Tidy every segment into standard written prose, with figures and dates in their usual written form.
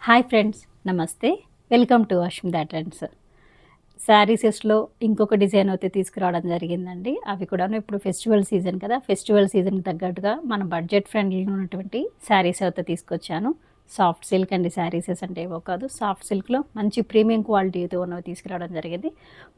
Hi friends, నమస్తే. Welcome to Ashmita Trends. శారీసెస్లో ఇంకొక డిజైన్ అయితే తీసుకురావడం జరిగిందండి. అవి కూడాను ఇప్పుడు ఫెస్టివల్ సీజన్ కదా, ఫెస్టివల్ సీజన్కి తగ్గట్టుగా మన బడ్జెట్ ఫ్రెండ్లీగా ఉన్నటువంటి శారీస్ అయితే తీసుకొచ్చాను. సాఫ్ట్ సిల్క్ అండి. శారీసెస్ అంటే ఏవో కాదు, సాఫ్ట్ సిల్క్లో మంచి ప్రీమియం క్వాలిటీతో ఉన్నవి తీసుకురావడం జరిగింది.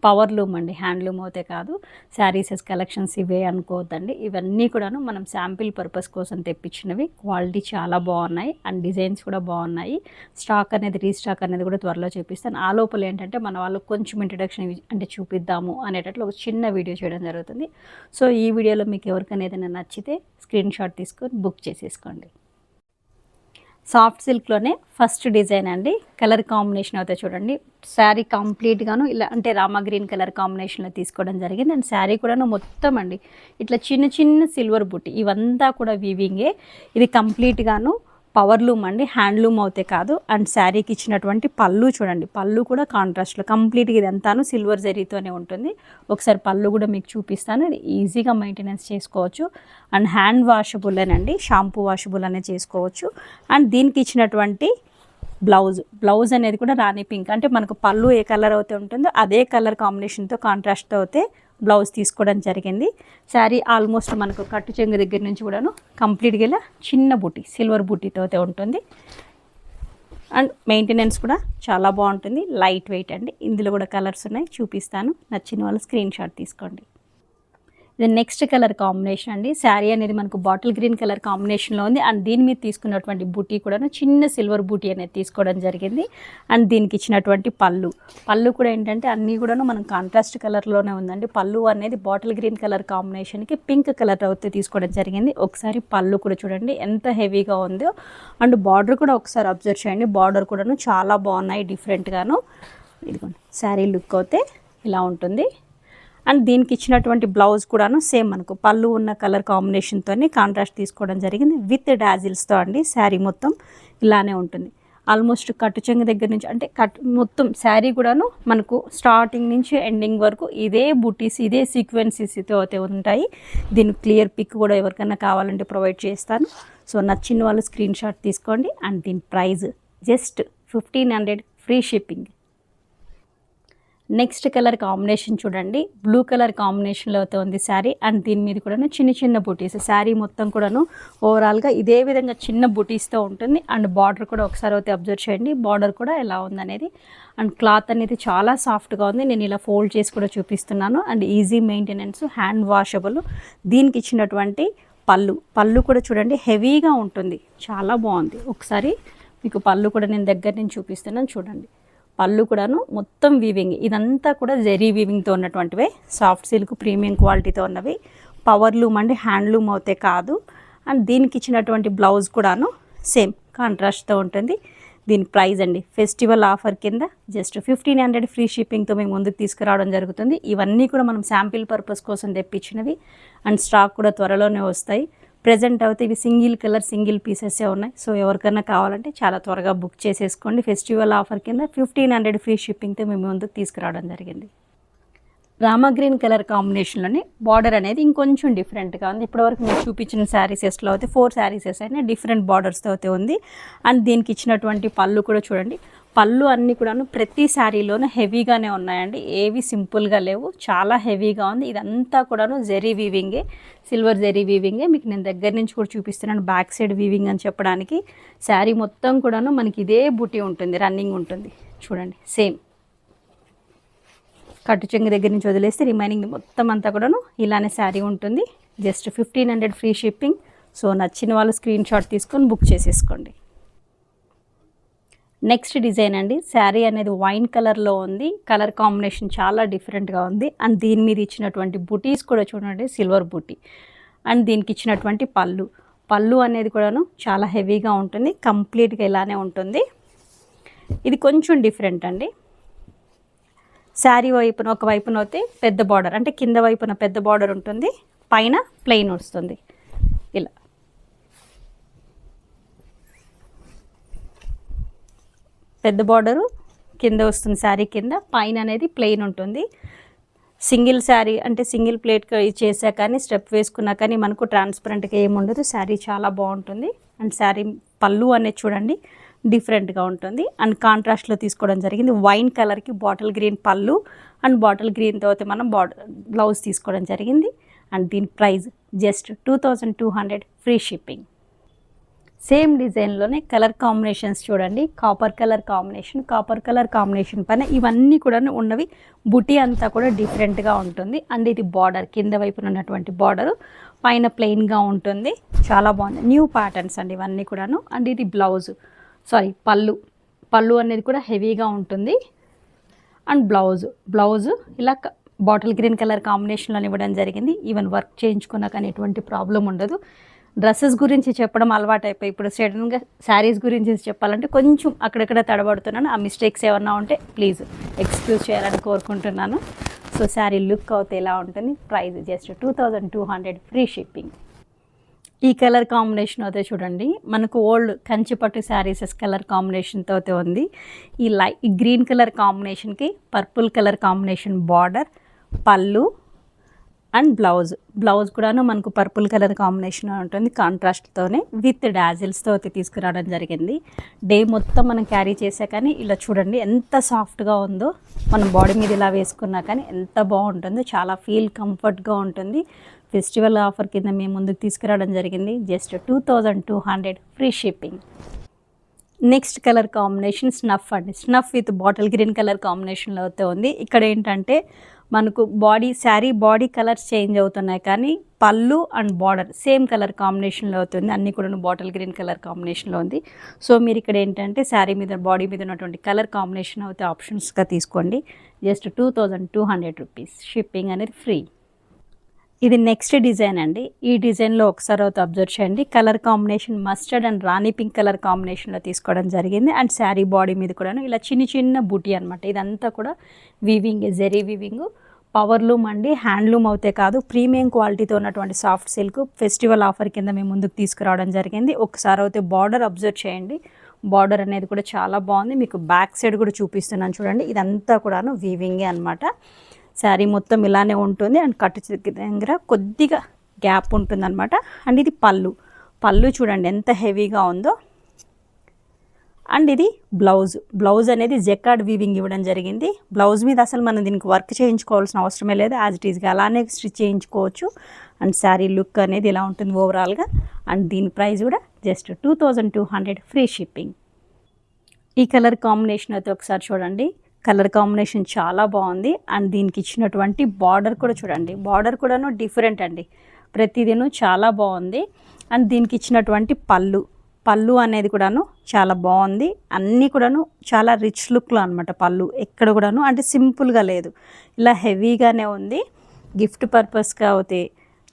పవర్ లూమ్ అండి, హ్యాండ్లూమ్ అయితే కాదు. శారీసెస్ కలెక్షన్స్ ఇవే అనుకోవద్దండి. ఇవన్నీ కూడాను మనం శాంపిల్ పర్పస్ కోసం తెప్పించినవి. క్వాలిటీ చాలా బాగున్నాయి అండ్ డిజైన్స్ కూడా బాగున్నాయి. స్టాక్ అనేది రీస్టాక్ అనేది కూడా త్వరలో చూపిస్తాను. ఆ లోపల ఏంటంటే మన వాళ్ళకి కొంచెం ఇంట్రడక్షన్ అంటే చూపిద్దాము అనేటట్లు ఒక చిన్న వీడియో చేయడం జరుగుతుంది. సో ఈ వీడియోలో మీకు ఎవరికైనా ఏదైనా నచ్చితే స్క్రీన్ షాట్ తీసుకొని బుక్ చేసేసుకోండి. సాఫ్ట్ సిల్క్లోనే ఫస్ట్ డిజైన్ అండి. కలర్ కాంబినేషన్ అయితే చూడండి. శారీ కంప్లీట్గాను ఇలా అంటే రామా గ్రీన్ కలర్ కాంబినేషన్లో తీసుకోవడం జరిగింది. అండ్ శారీ కూడాను మొత్తం అండి ఇట్లా చిన్న చిన్న సిల్వర్ బుట్టి ఇవంతా కూడా వీవింగే. ఇది కంప్లీట్గాను పవర్ లూమ్ అండి, హ్యాండ్లూమ్ అయితే కాదు. అండ్ శారీకి ఇచ్చినటువంటి పళ్ళు చూడండి, పళ్ళు కూడా కాంట్రాస్ట్లో కంప్లీట్గా ఇదంతాను సిల్వర్ జరీతోనే ఉంటుంది. ఒకసారి పళ్ళు కూడా మీకు చూపిస్తాను. ఇది ఈజీగా మెయింటెనెన్స్ చేసుకోవచ్చు అండ్ హ్యాండ్ వాషబుల్ అనండి, షాంపూ వాషబుల్ అనే చేసుకోవచ్చు. అండ్ దీనికి ఇచ్చినటువంటి బ్లౌజ్ అనేది కూడా రాణి పింక్, అంటే మనకు పళ్ళు ఏ కలర్ అయితే ఉంటుందో అదే కలర్ కాంబినేషన్తో కాంట్రాస్ట్తో అయితే బ్లౌజ్ తీసుకోవడం జరిగింది. శారీ ఆల్మోస్ట్ మనకు కట్టు చెంగు దగ్గర నుంచి కూడాను కంప్లీట్గా ఇలా చిన్న బుట్టి సిల్వర్ బుట్టితో అయితే ఉంటుంది. అండ్ మెయింటెనెన్స్ కూడా చాలా బాగుంటుంది. లైట్ వెయిట్ అండి. ఇందులో కూడా కలర్స్ ఉన్నాయి, చూపిస్తాను. నచ్చిన వాళ్ళు స్క్రీన్ షాట్ తీసుకోండి. ఇది నెక్స్ట్ కలర్ కాంబినేషన్ అండి. శారీ అనేది మనకు బాటిల్ గ్రీన్ కలర్ కాంబినేషన్లో ఉంది. అండ్ దీని మీద తీసుకున్నటువంటి బూటీ కూడా చిన్న సిల్వర్ బూటీ అనేది తీసుకోవడం జరిగింది. అండ్ దీనికి ఇచ్చినటువంటి పళ్ళు కూడా ఏంటంటే అన్నీ కూడా మనం కాంట్రాస్ట్ కలర్లోనే ఉందండి. పళ్ళు అనేది బాటిల్ గ్రీన్ కలర్ కాంబినేషన్కి పింక్ కలర్ అయితే తీసుకోవడం జరిగింది. ఒకసారి పళ్ళు కూడా చూడండి ఎంత హెవీగా ఉందో. అండ్ బార్డర్ కూడా ఒకసారి అబ్జర్వ్ చేయండి. బార్డర్ కూడా చాలా బాగున్నాయి డిఫరెంట్గాను. ఇదిగోండి శారీ లుక్ అయితే ఇలా ఉంటుంది. అండ్ దీనికి ఇచ్చినటువంటి బ్లౌజ్ కూడాను సేమ్ మనకు పళ్ళు ఉన్న కలర్ కాంబినేషన్తో కాంట్రాస్ట్ తీసుకోవడం జరిగింది విత్ డాజిల్స్తో అండి. శారీ మొత్తం ఇలానే ఉంటుంది. ఆల్మోస్ట్ కట్టు చెంగు దగ్గర నుంచి అంటే మొత్తం శారీ కూడాను మనకు స్టార్టింగ్ నుంచి ఎండింగ్ వరకు ఇదే బూటీస్ ఇదే సీక్వెన్సెస్తో అయితే ఉంటాయి. దీని క్లియర్ పిక్ కూడా ఎవరికైనా కావాలంటే ప్రొవైడ్ చేస్తాను. సో నచ్చిన వాళ్ళు స్క్రీన్ షాట్ తీసుకోండి. అండ్ దీని price just 1500 free shipping. Next colour combination చూడండి. బ్లూ కలర్ కాంబినేషన్లో అయితే ఉంది శారీ. అండ్ దీని మీద కూడా చిన్న చిన్న బుటీస్. శారీ మొత్తం కూడాను ఓవరాల్గా ఇదే విధంగా చిన్న బుటీస్తో ఉంటుంది. అండ్ బార్డర్ కూడా ఒకసారి అయితే అబ్జర్వ్ చేయండి. బార్డర్ కూడా ఎలా ఉందనేది. అండ్ క్లాత్ అనేది చాలా సాఫ్ట్గా ఉంది. నేను ఇలా ఫోల్డ్ చేసి కూడా చూపిస్తున్నాను. And easy maintenance, hand washable. దీనికి ఇచ్చినటువంటి పళ్ళు కూడా చూడండి హెవీగా ఉంటుంది, చాలా బాగుంది. ఒకసారి మీకు పళ్ళు కూడా నేను దగ్గర నుంచి చూపిస్తున్నాను చూడండి. పళ్ళు కూడాను మొత్తం వీవింగ్, ఇదంతా కూడా జెరీ వీవింగ్తో ఉన్నటువంటివే. సాఫ్ట్ సిల్క్ ప్రీమియం క్వాలిటీతో ఉన్నవి. పవర్ లూమ్ అండి, హ్యాండ్లూమ్ అయితే కాదు. అండ్ దీనికి ఇచ్చినటువంటి బ్లౌజ్ కూడాను సేమ్ కాంట్రాస్ట్తో ఉంటుంది. దీని ప్రైస్ అండి ఫెస్టివల్ ఆఫర్ కింద జస్ట్ 1500 ఫ్రీ షిప్పింగ్తో మేము ముందుకు తీసుకురావడం జరుగుతుంది. ఇవన్నీ కూడా మనం శాంపిల్ పర్పస్ కోసం తెప్పించినవి. అండ్ స్టాక్ కూడా త్వరలోనే వస్తాయి. ప్రెజెంట్ అయితే ఇవి సింగిల్ కలర్ సింగిల్ పీసెసే ఉన్నాయి. సో ఎవరికైనా కావాలంటే చాలా త్వరగా బుక్ చేసేసుకోండి. ఫెస్టివల్ ఆఫర్ కింద 1500 ఫ్రీ షిప్పింగ్తో మేము ముందుకు తీసుకురావడం జరిగింది. రామా గ్రీన్ కలర్ కాంబినేషన్లోనే బార్డర్ అనేది ఇంకొంచెం డిఫరెంట్గా ఉంది. ఇప్పటివరకు మేము చూపించిన శారీసెస్లో అయితే 4 శారీసెస్ అయినా డిఫరెంట్ బార్డర్స్తో అయితే ఉంది. అండ్ దీనికి ఇచ్చినటువంటి పళ్ళు కూడా చూడండి. పళ్ళు అన్నీ కూడాను ప్రతి శారీలోనూ హెవీగానే ఉన్నాయండి. ఏవి సింపుల్గా లేవు, చాలా హెవీగా ఉంది. ఇదంతా కూడాను జెరీ వీవింగే, సిల్వర్ జెరీ వీవింగే. మీకు నేను దగ్గర నుంచి కూడా చూపిస్తున్నాను బ్యాక్ సైడ్ వీవింగ్ అని చెప్పడానికి. శారీ మొత్తం కూడాను మనకి ఇదే బూటీ ఉంటుంది, రన్నింగ్ ఉంటుంది చూడండి. సేమ్ కట్టు చెంగు దగ్గర నుంచి వదిలేస్తే రిమైనింగ్ మొత్తం అంతా కూడాను ఇలానే శారీ ఉంటుంది. Just 1500 free shipping. సో నచ్చిన వాళ్ళు స్క్రీన్ షాట్ తీసుకొని బుక్ చేసేసుకోండి. నెక్స్ట్ డిజైన్ అండి. శారీ అనేది వైన్ కలర్లో ఉంది. కలర్ కాంబినేషన్ చాలా డిఫరెంట్గా ఉంది. అండ్ దీని మీద ఇచ్చినటువంటి బుటీస్ కూడా చూడండి సిల్వర్ బుటీ. అండ్ దీనికి ఇచ్చినటువంటి పళ్ళు అనేది కూడాను చాలా హెవీగా ఉంటుంది. కంప్లీట్గా ఇలానే ఉంటుంది. ఇది కొంచెం డిఫరెంట్ అండి. శారీ వైపున ఒక వైపున అయితే పెద్ద బార్డర్, అంటే కింద వైపున పెద్ద బార్డర్ ఉంటుంది, పైన ప్లెయిన్ వస్తుంది. ఇలా పెద్ద బార్డరు కింద వస్తుంది శారీ కింద, పైన అనేది ప్లెయిన్ ఉంటుంది. సింగిల్ శారీ అంటే సింగిల్ ప్లేట్ చేసా కానీ స్టెప్ వేసుకున్నా కానీ మనకు ట్రాన్స్పరెంట్గా ఏముండదు. శారీ చాలా బాగుంటుంది. అండ్ శారీ పళ్ళు అనేది చూడండి డిఫరెంట్గా ఉంటుంది. అండ్ కాంట్రాస్ట్లో తీసుకోవడం జరిగింది. వైన్ కలర్కి bottle green pallu and bottle green తర్వాత మనం బ్లౌజ్ తీసుకోవడం జరిగింది. అండ్ దీని price just 2200 free shipping. Same డిజైన్లోనే కలర్ కాంబినేషన్స్ చూడండి. కాపర్ కలర్ కాంబినేషన్ పైన ఇవన్నీ కూడా ఉన్నవి బుటీ అంతా కూడా డిఫరెంట్గా ఉంటుంది. అండ్ ఇది బార్డర్ కింద వైపున ఉన్నటువంటి బార్డరు పైన ప్లెయిన్గా ఉంటుంది. చాలా బాగుంది. న్యూ ప్యాటర్న్స్ అండి ఇవన్నీ కూడాను. అండ్ ఇది పళ్ళు అనేది కూడా హెవీగా ఉంటుంది. అండ్ బ్లౌజ్ ఇలా బాటిల్ గ్రీన్ కలర్ కాంబినేషన్లో ఇవ్వడం జరిగింది. ఈవెన్ వర్క్ చేయించుకున్నా కానీ ఎటువంటి ప్రాబ్లం ఉండదు. డ్రెస్సెస్ గురించి చెప్పడం అలవాటు అయిపోయి ఇప్పుడు సడన్గా శారీస్ గురించి చెప్పాలంటే కొంచెం అక్కడక్కడ తడబడుతున్నాను. ఆ మిస్టేక్స్ ఏమన్నా ఉంటే ప్లీజ్ ఎక్స్క్యూజ్ చేయాలని కోరుకుంటున్నాను. సో శారీ లుక్ అయితే ఎలా ఉంటుంది, ప్రైస్ జస్ట్ 2200 ఫ్రీ షిప్పింగ్. ఈ కలర్ కాంబినేషన్ అయితే చూడండి, మనకు ఓల్డ్ కంచిపట్టు శారీసెస్ కలర్ కాంబినేషన్తో అయితే ఉంది. ఈ గ్రీన్ కలర్ కాంబినేషన్కి purple colour combination border, pallu and blouse కూడాను మనకు పర్పుల్ కలర్ కాంబినేషన్ ఉంటుంది. కాంట్రాస్ట్తోనే విత్ డాజిల్స్తో అయితే తీసుకురావడం జరిగింది. డే మొత్తం మనం క్యారీ చేసా కానీ ఇలా చూడండి ఎంత సాఫ్ట్గా ఉందో. మనం బాడీ మీద ఇలా వేసుకున్నా కానీ ఎంత బాగుంటుందో, చాలా ఫీల్ కంఫర్ట్గా ఉంటుంది. ఫెస్టివల్ ఆఫర్ కింద మేము ముందుకు తీసుకురావడం జరిగింది. Just 2200 free shipping. Next colour combination snuff with bottle green colour కాంబినేషన్లో అయితే ఉంది. ఇక్కడ ఏంటంటే మనకు శారీ బాడీ కలర్స్ చేంజ్ అవుతున్నాయి కానీ పళ్ళు అండ్ బార్డర్ సేమ్ కలర్ కాంబినేషన్లో అవుతుంది. అన్నీ కూడా బాటిల్ గ్రీన్ కలర్ కాంబినేషన్లో ఉంది. సో మీరు ఇక్కడ ఏంటంటే శారీ మీద బాడీ మీద ఉన్నటువంటి కలర్ కాంబినేషన్ అయితే ఆప్షన్స్గా తీసుకోండి. జస్ట్ 2200 రూపీస్, షిప్పింగ్ అనేది ఫ్రీ. ఇది నెక్స్ట్ డిజైన్ అండి. ఈ డిజైన్లో ఒకసారి అయితే అబ్జర్వ్ చేయండి. Colour combination mustard and Rani pink colour కాంబినేషన్లో తీసుకోవడం జరిగింది. అండ్ శారీ బాడీ మీద కూడా ఇలా చిన్న బూటీ అనమాట. ఇదంతా కూడా వీవింగ్, జెరీ వీవింగ్, పవర్లూమ్ అండి. హ్యాండ్లూమ్ అవుతే కాదు, ప్రీమియం క్వాలిటీతో ఉన్నటువంటి సాఫ్ట్ సిల్క్ ఫెస్టివల్ ఆఫర్ కింద మేము ముందుకు తీసుకురావడం జరిగింది. ఒకసారి అయితే బార్డర్ అబ్జర్వ్ చేయండి. బార్డర్ అనేది కూడా చాలా బాగుంది. మీకు బ్యాక్ సైడ్ కూడా చూపిస్తున్నాను చూడండి. ఇదంతా కూడాను వీవింగే అనమాట. శారీ మొత్తం ఇలానే ఉంటుంది. అండ్ కట్టు దగ్గర కొద్దిగా గ్యాప్ ఉంటుంది అనమాట. అండ్ ఇది పళ్ళు చూడండి ఎంత హెవీగా ఉందో. అండ్ ఇది బ్లౌజ్ అనేది జెకార్డ్ వీవింగ్ ఇవ్వడం జరిగింది. బ్లౌజ్ మీద అసలు మనం దీనికి వర్క్ చేయించుకోవాల్సిన అవసరమే లేదు. యాజ్ ఇట్ ఈస్గా అలానే స్టిచ్ చేయించుకోవచ్చు. అండ్ శారీ లుక్ అనేది ఇలా ఉంటుంది ఓవరాల్గా. అండ్ దీని ప్రైస్ కూడా జస్ట్ 2200 ఫ్రీ షిప్పింగ్. ఈ కలర్ కాంబినేషన్ అయితే ఒకసారి చూడండి. కలర్ కాంబినేషన్ చాలా బాగుంది. అండ్ దీనికి ఇచ్చినటువంటి బార్డర్ కూడా చూడండి. బార్డర్ కూడాను డిఫరెంట్ అండి. ప్రతిదీను చాలా బాగుంది. అండ్ దీనికి ఇచ్చినటువంటి పళ్ళు అనేది కూడాను చాలా బాగుంది. అన్నీ కూడాను చాలా రిచ్ లుక్లో అనమాట. పళ్ళు ఎక్కడ కూడాను అంటే సింపుల్గా లేదు, ఇలా హెవీగానే ఉంది. గిఫ్ట్ పర్పస్గా అయితే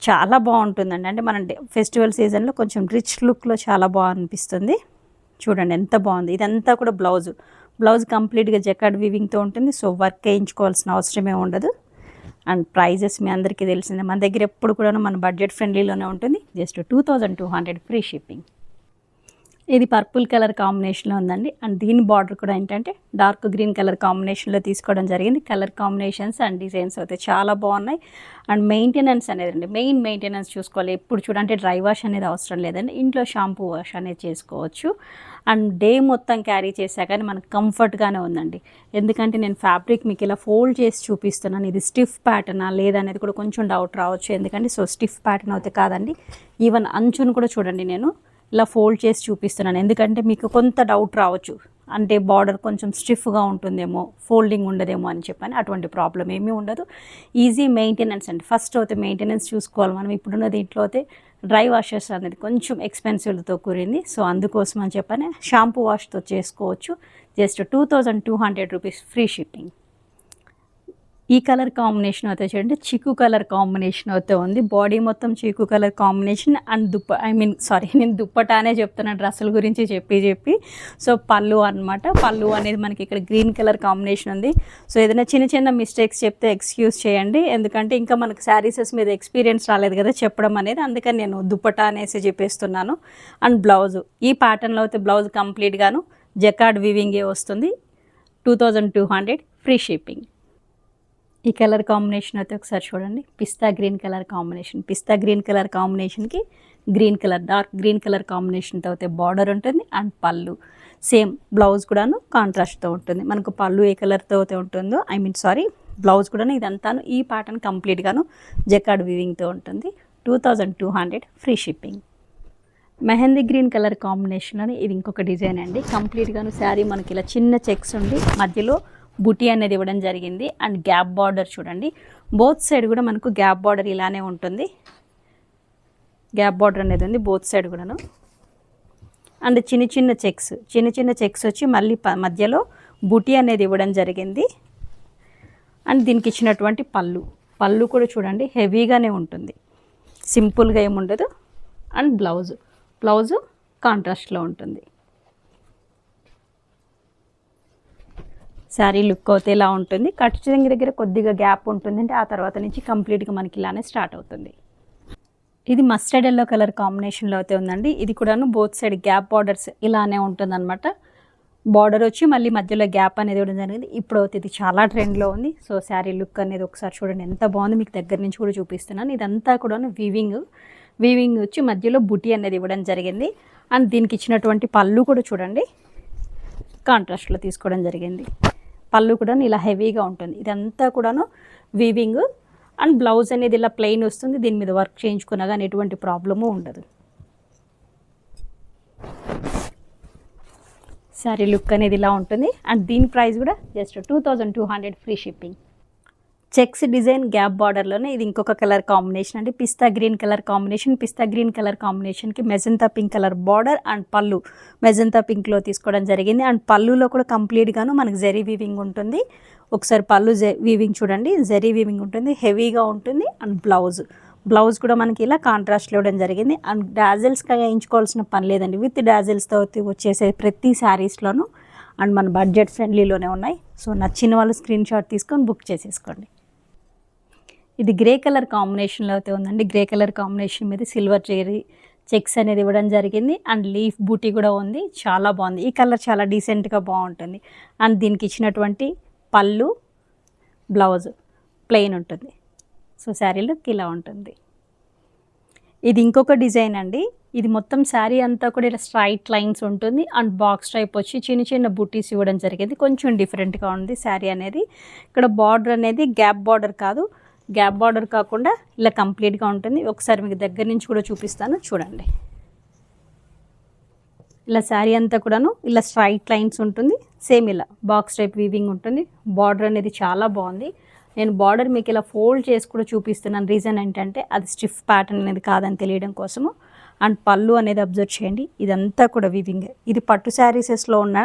చాలా బాగుంటుందండి. అంటే మన ఫెస్టివల్ సీజన్లో కొంచెం రిచ్ లుక్లో చాలా బాగా అనిపిస్తుంది. చూడండి ఎంత బాగుంది. ఇదంతా కూడా బ్లౌజ్ కంప్లీట్గా జెకార్డ్ వీవింగ్తో ఉంటుంది. సో వర్క్ వేయించుకోవాల్సిన అవసరమే ఉండదు. అండ్ ప్రైజెస్ మీ అందరికీ తెలిసిందే. మన దగ్గర ఎప్పుడు కూడా మన బడ్జెట్ ఫ్రెండ్లీలోనే ఉంటుంది. Just 2200 free shipping. ఇది పర్పుల్ కలర్ కాంబినేషన్లో ఉందండి. అండ్ దీని బార్డర్ కూడా ఏంటంటే డార్క్ గ్రీన్ కలర్ కాంబినేషన్లో తీసుకోవడం జరిగింది. కలర్ కాంబినేషన్స్ అండ్ డిజైన్స్ అయితే చాలా బాగున్నాయి. అండ్ మెయింటెనెన్స్ అనేది మెయిన్ మెయింటెనెన్స్ చూసుకోవాలి. ఎప్పుడు చూడంటే డ్రై వాష్ అనేది అవసరం లేదండి. ఇంట్లో షాంపూ వాష్ అనేది చేసుకోవచ్చు. అండ్ డే మొత్తం క్యారీ చేసా కానీ మనకు కంఫర్ట్గానే ఉందండి. ఎందుకంటే నేను ఫ్యాబ్రిక్ మీకు ఇలా ఫోల్డ్ చేసి చూపిస్తున్నాను. ఇది స్టిఫ్ ప్యాటర్నా లేదనేది కూడా కొంచెం డౌట్ రావచ్చు. ఎందుకంటే సో స్టిఫ్ ప్యాటర్న్ అయితే కాదండి. ఈవెన్ అంచును కూడా చూడండి నేను ఇలా ఫోల్డ్ చేసి చూపిస్తున్నాను. ఎందుకంటే మీకు కొంత డౌట్ రావచ్చు, అంటే బార్డర్ కొంచెం స్టిఫ్గా ఉంటుందేమో, ఫోల్డింగ్ ఉండదేమో అని చెప్పని. అటువంటి ప్రాబ్లం ఏమీ ఉండదు. ఈజీ మెయింటెనెన్స్ అండి. ఫస్ట్ అయితే మెయింటెనెన్స్ చూసుకోవాలి మనం. ఇప్పుడున్న దీంట్లో అయితే డ్రై వాషెస్ అనేది కొంచెం ఎక్స్పెన్సివ్తో కూరింది. సో అందుకోసం అని చెప్పని షాంపూ వాష్తో చేసుకోవచ్చు. Just 2200 rupees free shipping. ఈ కలర్ కాంబినేషన్ అయితే చూడండి, చిక్కు కలర్ కాంబినేషన్ అయితే ఉంది. బాడీ మొత్తం చిక్కు కలర్ కాంబినేషన్. అండ్ నేను దుప్పటానే చెప్తున్నా డ్రెస్సుల గురించి చెప్పి. సో పళ్ళు అనమాట. పళ్ళు అనేది మనకి ఇక్కడ గ్రీన్ కలర్ కాంబినేషన్ ఉంది. సో ఏదైనా చిన్న మిస్టేక్స్ చెప్తే ఎక్స్క్యూజ్ చేయండి. ఎందుకంటే ఇంకా మనకు శారీసెస్ మీద ఎక్స్పీరియన్స్ రాలేదు కదా చెప్పడం అనేది. అందుకని నేను దుప్పటా అనేసి చెప్పేస్తున్నాను. అండ్ బ్లౌజ్ ఈ ప్యాటర్న్లో అయితే బ్లౌజ్ కంప్లీట్గాను జెకార్డ్ వీవింగే వస్తుంది. 2200 ఫ్రీ షిప్పింగ్. ఈ కలర్ కాంబినేషన్ అయితే ఒకసారి చూడండి. పిస్తా గ్రీన్ కలర్ కాంబినేషన్కి డార్క్ గ్రీన్ కలర్ కాంబినేషన్తో అయితే బార్డర్ ఉంటుంది. అండ్ పళ్ళు సేమ్ బ్లౌజ్ కూడాను కాంట్రాస్ట్తో ఉంటుంది. మనకు పళ్ళు ఏ కలర్తో ఉంటుందో బ్లౌజ్ కూడా ఇదంతాను ఈ ప్యాటర్న్ కంప్లీట్గాను జకార్డ్ వీవింగ్తో ఉంటుంది. 2200 free shipping. Mehndi green colour కాంబినేషన్లోని ఇది ఇంకొక డిజైన్ అండి. కంప్లీట్గాను శారీ మనకి ఇలా చిన్న చెక్స్ ఉండి మధ్యలో బుటీ అనేది ఇవ్వడం జరిగింది. అండ్ గ్యాప్ బార్డర్ చూడండి, బోత్ సైడ్ కూడా మనకు గ్యాప్ బార్డర్ ఇలానే ఉంటుంది. గ్యాప్ బార్డర్ అనేది ఉంది బోత్ సైడ్ కూడాను. అండ్ చిన్న చిన్న చెక్స్ వచ్చి మళ్ళీ మధ్యలో బుటీ అనేది ఇవ్వడం జరిగింది. అండ్ దీనికి ఇచ్చినటువంటి పళ్ళు కూడా చూడండి హెవీగానే ఉంటుంది, సింపుల్గా ఏముండదు. అండ్ బ్లౌజ్ కాంట్రాస్ట్లో ఉంటుంది. శారీ లుక్ అయితే ఇలా ఉంటుంది. కటింగ్ దగ్గర కొద్దిగా గ్యాప్ ఉంటుంది, అంటే ఆ తర్వాత నుంచి కంప్లీట్గా మనకి ఇలానే స్టార్ట్ అవుతుంది. ఇది మస్టర్డ్ ఎల్లో కలర్ కాంబినేషన్లో అయితే ఉందండి. ఇది కూడాను బోత్ సైడ్ గ్యాప్ బార్డర్స్ ఇలానే ఉంటుందన్నమాట. బార్డర్ వచ్చి మళ్ళీ మధ్యలో గ్యాప్ అనేది ఇవ్వడం జరిగింది. ఇప్పుడు అయితే ఇది చాలా ట్రెండ్లో ఉంది. సో శారీ లుక్ అనేది ఒకసారి చూడండి ఎంత బాగుంది, మీకు దగ్గర నుంచి కూడా చూపిస్తున్నాను. ఇదంతా కూడా వీవింగ్ వచ్చి మధ్యలో బుటీ అనేది ఇవ్వడం జరిగింది. అండ్ దీనికి ఇచ్చినటువంటి పళ్ళు కూడా చూడండి కాంట్రాస్ట్లో తీసుకోవడం జరిగింది. పళ్ళు కూడా ఇలా హెవీగా ఉంటుంది. ఇదంతా కూడాను వీవింగ్. అండ్ బ్లౌజ్ అనేది ఇలా ప్లెయిన్ వస్తుంది. దీని మీద వర్క్ చేయించుకున్నా కానీ ఎటువంటి ప్రాబ్లము ఉండదు. శారీ లుక్ అనేది ఇలా ఉంటుంది. అండ్ దీని ప్రైస్ కూడా just 2200 free shipping. Checks design gap బార్డర్లోనే ఇది ఇంకొక కలర్ కాంబినేషన్ అండి. పిస్తా గ్రీన్ కలర్ కాంబినేషన్కి magenta pink colour border and pallu magenta పింక్లో తీసుకోవడం జరిగింది. అండ్ పళ్ళులో కూడా కంప్లీట్గాను మనకు జరీ వీవింగ్ ఉంటుంది. ఒకసారి పళ్ళు వీవింగ్ చూడండి, జరీ వీవింగ్ ఉంటుంది, హెవీగా ఉంటుంది. అండ్ బ్లౌజ్ కూడా మనకి ఇలా కాంట్రాస్ట్లో ఇవ్వడం జరిగింది. అండ్ డాజిల్స్గా వేయించుకోవాల్సిన పని లేదండి, విత్ డాజిల్స్తో వచ్చేసే ప్రతి శారీస్లోనూ అండ్ మన బడ్జెట్ ఫ్రెండ్లీలోనే ఉన్నాయి. సో నచ్చిన వాళ్ళు స్క్రీన్ షాట్ తీసుకొని బుక్ చేసేసుకోండి. ఇది గ్రే కలర్ కాంబినేషన్లో అయితే ఉందండి. గ్రే కలర్ కాంబినేషన్ మీద సిల్వర్ జరీ చెక్స్ అనేది ఇవ్వడం జరిగింది. అండ్ లీఫ్ బూటీ కూడా ఉంది, చాలా బాగుంది. ఈ కలర్ చాలా డీసెంట్గా బాగుంటుంది. అండ్ దీనికి ఇచ్చినటువంటి పళ్ళు బ్లౌజ్ ప్లెయిన్ ఉంటుంది. సో శారీ లుక్ ఇలా ఉంటుంది. ఇది ఇంకొక డిజైన్ అండి. ఇది మొత్తం శారీ అంతా కూడా ఇలా స్ట్రైట్ లైన్స్ ఉంటుంది. అండ్ బాక్స్ టైప్ వచ్చి చిన్న బూటీస్ ఇవ్వడం జరిగింది. కొంచెం డిఫరెంట్గా ఉంది శారీ అనేది. ఇక్కడ బార్డర్ అనేది గ్యాప్ బార్డర్ కాదు, గ్యాప్ బార్డర్ కాకుండా ఇలా కంప్లీట్గా ఉంటుంది. ఒకసారి మీకు దగ్గర నుంచి కూడా చూపిస్తాను చూడండి. ఇలా శారీ అంతా కూడాను ఇలా స్ట్రైట్ లైన్స్ ఉంటుంది. సేమ్ ఇలా బాక్స్ టైప్ వీవింగ్ ఉంటుంది. బార్డర్ అనేది చాలా బాగుంది. నేను బార్డర్ మీకు ఇలా ఫోల్డ్ చేసి కూడా చూపిస్తున్నాను. రీజన్ ఏంటంటే అది స్టిఫ్ ప్యాటర్న్ అనేది కాదని తెలియడం కోసము. అండ్ పళ్ళు అనేది అబ్జర్వ్ చేయండి, ఇదంతా కూడా వీవింగ్. ఇది పట్టు శారీసెస్లో ఉన్న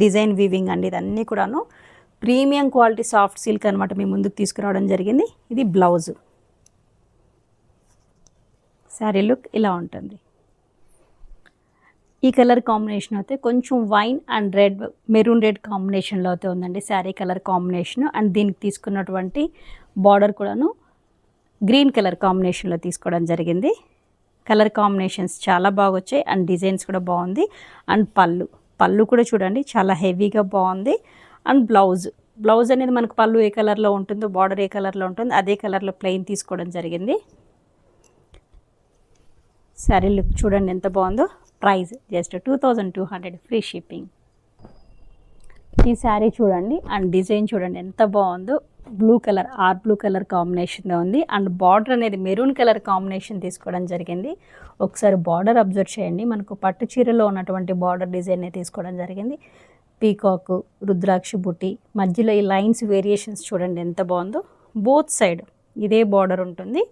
డిజైన్ వీవింగ్ అండి. ఇదన్నీ కూడాను ప్రీమియం క్వాలిటీ సాఫ్ట్ సిల్క్ అనమాట. మీ ముందుకు తీసుకురావడం జరిగింది. ఇది బ్లౌజ్. శారీ లుక్ ఇలా ఉంటుంది. ఈ కలర్ కాంబినేషన్ అయితే కొంచెం వైన్ అండ్ మెరూన్ రెడ్ కాంబినేషన్లో అయితే ఉందండి శారీ కలర్ కాంబినేషన్. అండ్ దీనికి తీసుకున్నటువంటి బార్డర్ కూడాను గ్రీన్ కలర్ కాంబినేషన్లో తీసుకోవడం జరిగింది. కలర్ కాంబినేషన్స్ చాలా బాగా వచ్చాయి. అండ్ డిజైన్స్ కూడా బాగుంది. అండ్ పళ్ళు కూడా చూడండి చాలా హెవీగా బాగుంది. అండ్ బ్లౌజ్ అనేది మనకు పళ్ళు ఏ కలర్లో ఉంటుందో, బార్డర్ ఏ కలర్లో ఉంటుందో అదే కలర్లో ప్లెయిన్ తీసుకోవడం జరిగింది. శారీ లుక్ చూడండి ఎంత బాగుందో. Price just 2200 free shipping. ఈ శారీ చూడండి అండ్ డిజైన్ చూడండి ఎంత బాగుందో. బ్లూ కలర్ కాంబినేషన్లో ఉంది. అండ్ బార్డర్ అనేది మెరూన్ కలర్ కాంబినేషన్ తీసుకోవడం జరిగింది. ఒకసారి బార్డర్ అబ్జర్వ్ చేయండి. మనకు పట్టు చీరలో ఉన్నటువంటి బార్డర్ డిజైన్ తీసుకోవడం జరిగింది. పీకాక్, రుద్రాక్షి బుట్టి, మధ్యలో ఈ లైన్స్ వేరియేషన్స్ చూడండి ఎంత బాగుందో. బోత్ సైడ్ ఇదే బార్డర్ ఉంటుంది.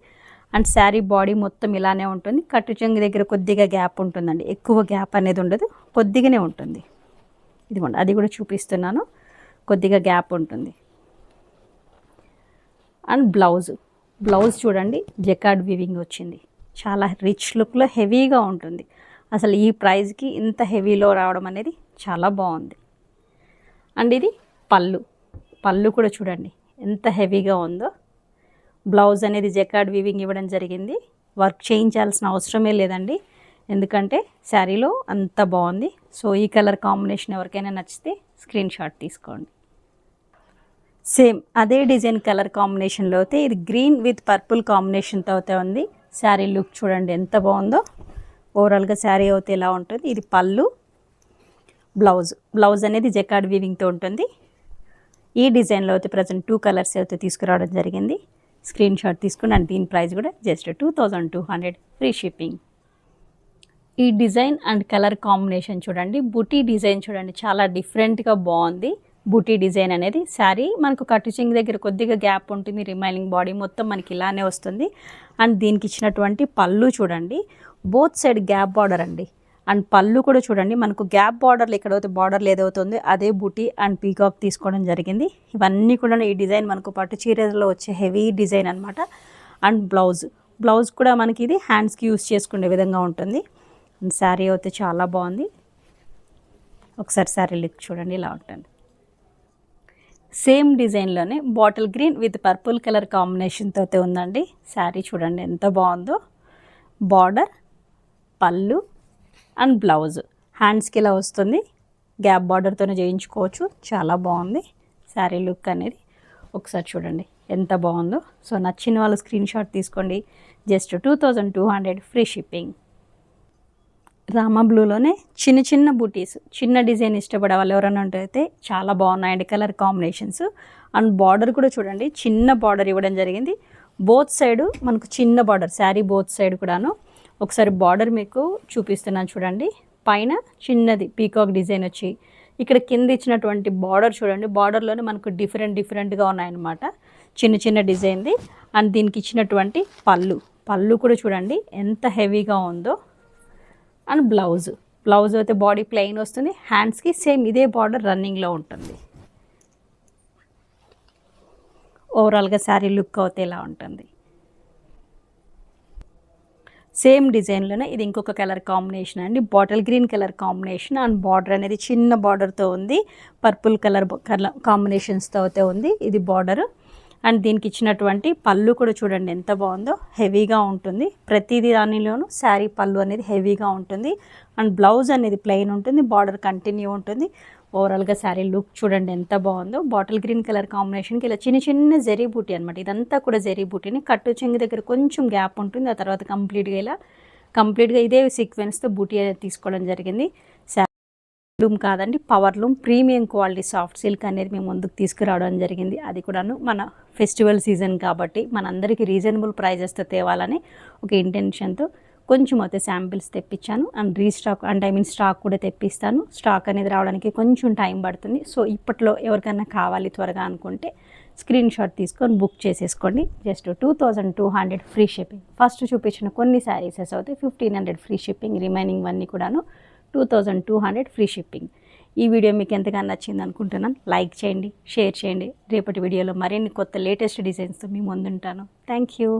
అండ్ శారీ బాడీ మొత్తం ఇలానే ఉంటుంది. కట్టు చెంగు దగ్గర కొద్దిగా గ్యాప్ ఉంటుందండి, ఎక్కువ గ్యాప్ అనేది ఉండదు, కొద్దిగానే ఉంటుంది. ఇదిగోండి అది కూడా చూపిస్తున్నాను, కొద్దిగా గ్యాప్ ఉంటుంది. అండ్ బ్లౌజ్ చూడండి జకార్డ్ వీవింగ్ వచ్చింది. చాలా రిచ్ లుక్లో హెవీగా ఉంటుంది. అసలు ఈ ప్రైస్కి ఇంత హెవీలో రావడం అనేది చాలా బాగుంది. అండ్ ఇది పళ్ళు కూడా చూడండి ఎంత హెవీగా ఉందో. బ్లౌజ్ అనేది జకార్డ్ వీవింగ్ ఇవ్వడం జరిగింది. వర్క్ చేయించాల్సిన అవసరమే లేదండి, ఎందుకంటే శారీలో అంత బాగుంది. సో ఈ కలర్ కాంబినేషన్ ఎవరికైనా నచ్చితే స్క్రీన్ షాట్ తీసుకోండి. సేమ్ అదే డిజైన్ కలర్ కాంబినేషన్లో అయితే ఇది గ్రీన్ విత్ పర్పుల్ కాంబినేషన్తో అయితే ఉంది. శారీ లుక్ చూడండి ఎంత బాగుందో. ఓవరాల్గా శారీ అయితే ఇలా ఉంటుంది. ఇది బ్లౌజ్ అనేది జకార్డ్ వీవింగ్తో ఉంటుంది. ఈ డిజైన్లో అయితే ప్రజెంట్ 2 కలర్స్ అయితే తీసుకురావడం జరిగింది. స్క్రీన్ షాట్ తీసుకుని అండ్ దీని ప్రైస్ కూడా జస్ట్ 2200 ఫ్రీ షిప్పింగ్. ఈ డిజైన్ అండ్ కలర్ కాంబినేషన్ చూడండి, బుటీ డిజైన్ చూడండి, చాలా డిఫరెంట్గా బాగుంది. బుటీ డిజైన్ అనేది శారీ మనకు కట్టు చెంగు దగ్గర కొద్దిగా గ్యాప్ ఉంటుంది, రిమైనింగ్ బాడీ మొత్తం మనకి ఇలానే వస్తుంది. అండ్ దీనికి ఇచ్చినటువంటి పళ్ళు చూడండి, బోత్ సైడ్ గ్యాప్ బార్డర్ అండి. అండ్ పళ్ళు కూడా చూడండి, మనకు గ్యాప్ బార్డర్లు ఎక్కడైతే బార్డర్లు ఏదవుతుందో అదే బుటీ అండ్ పీకాక్ తీసుకోవడం జరిగింది. ఇవన్నీ కూడా ఈ డిజైన్ మనకు పట్టు చీరలో వచ్చే హెవీ డిజైన్ అనమాట. అండ్ బ్లౌజ్ కూడా మనకి ఇది హ్యాండ్స్కి యూస్ చేసుకునే విధంగా ఉంటుంది. అండ్ శారీ అయితే చాలా బాగుంది. ఒకసారి శారీ లుక్ చూడండి, ఇలా ఉంటుంది. సేమ్ డిజైన్లోనే bottle green with purple colour కాంబినేషన్తో అయితే ఉందండి. శారీ చూడండి ఎంత బాగుందో. బార్డర్, పళ్ళు అండ్ బ్లౌజ్ హ్యాండ్స్కి ఇలా వస్తుంది. గ్యాప్ బార్డర్తోనే చేయించుకోవచ్చు, చాలా బాగుంది శారీ లుక్ అనేది. ఒకసారి చూడండి ఎంత బాగుందో. సో నచ్చిన వాళ్ళు స్క్రీన్ షాట్ తీసుకోండి. Just 2200 free shipping. రామా బ్లూలోనే చిన్న బూటీస్, చిన్న డిజైన్ ఇష్టపడే వాళ్ళు ఎవరైనా ఉంటే చాలా బాగున్నాయండి కలర్ కాంబినేషన్స్. అండ్ బార్డర్ కూడా చూడండి, చిన్న బార్డర్ ఇవ్వడం జరిగింది. బోత్ సైడ్ మనకు చిన్న బార్డర్, శారీ బోత్ సైడ్ కూడాను. ఒకసారి బార్డర్ మీకు చూపిస్తున్నాను చూడండి. పైన చిన్నది పీకాక్ డిజైన్ వచ్చి ఇక్కడ కింద ఇచ్చినటువంటి బార్డర్ చూడండి, బార్డర్లోనే మనకు డిఫరెంట్గా ఉన్నాయన్నమాట, చిన్న డిజైన్ది. అండ్ దీనికి ఇచ్చినటువంటి పళ్ళు కూడా చూడండి ఎంత హెవీగా ఉందో. అండ్ బ్లౌజ్ అయితే బాడీ ప్లెయిన్ వస్తుంది, హ్యాండ్స్కి సేమ్ ఇదే బార్డర్ రన్నింగ్లో ఉంటుంది. ఓవరాల్గా శారీ లుక్ అయితే ఇలా ఉంటుంది. సేమ్ డిజైన్లోనే ఇది ఇంకొక కలర్ కాంబినేషన్ అండి, bottle green colour combination. And border అనేది చిన్న బార్డర్తో ఉంది, పర్పుల్ కలర్ కాంబినేషన్స్తో అయితే ఉంది ఇది బార్డర్. అండ్ దీనికి ఇచ్చినటువంటి పళ్ళు కూడా చూడండి ఎంత బాగుందో, హెవీగా ఉంటుంది. ప్రతిదీ దానిలోనూ శారీ పళ్ళు అనేది హెవీగా ఉంటుంది. అండ్ బ్లౌజ్ అనేది ప్లెయిన్ ఉంటుంది, బార్డర్ కంటిన్యూ ఉంటుంది. ఓవరాల్గా శారీ లుక్ చూడండి ఎంత బాగుందో. బాటిల్ గ్రీన్ కలర్ కాంబినేషన్కి ఇలా చిన్న జరీ బూటీ అనమాట, ఇదంతా కూడా జరీ బూటీని. కట్టు చెంగు దగ్గర కొంచెం గ్యాప్ ఉంటుంది, ఆ తర్వాత కంప్లీట్గా ఇదే సీక్వెన్స్తో బూటీ అనేది తీసుకోవడం జరిగింది. లూమ్ కాదండి, power loom premium quality soft silk అనేది మేము ముందుకు తీసుకురావడం జరిగింది. అది కూడాను మన ఫెస్టివల్ సీజన్ కాబట్టి మనందరికీ రీజనబుల్ ప్రైజెస్తో తేవాలని ఒక ఇంటెన్షన్తో కొంచెం అయితే శాంపిల్స్ తెప్పించాను. అండ్ రీస్టాక్ అంటే స్టాక్ కూడా తెప్పిస్తాను. స్టాక్ అనేది రావడానికి కొంచెం టైం పడుతుంది. సో ఇప్పట్లో ఎవరికైనా కావాలి త్వరగా అనుకుంటే స్క్రీన్ షాట్ తీసుకొని బుక్ చేసేసుకోండి. Just 2200 free shipping. ఫస్ట్ చూపించిన కొన్ని శారీసెస్ అయితే 1500 ఫ్రీ షిప్పింగ్, రిమైనింగ్ అన్నీ కూడాను 2200 ఫ్రీ షిప్పింగ్. ఈ వీడియో మీకు ఎంతగానో నచ్చింది అనుకుంటున్నాను. లైక్ చేయండి, షేర్ చేయండి. రేపటి వీడియోలో మరిన్ని కొత్త లేటెస్ట్ డిజైన్స్తో మీ ముందుంటాను. Thank you.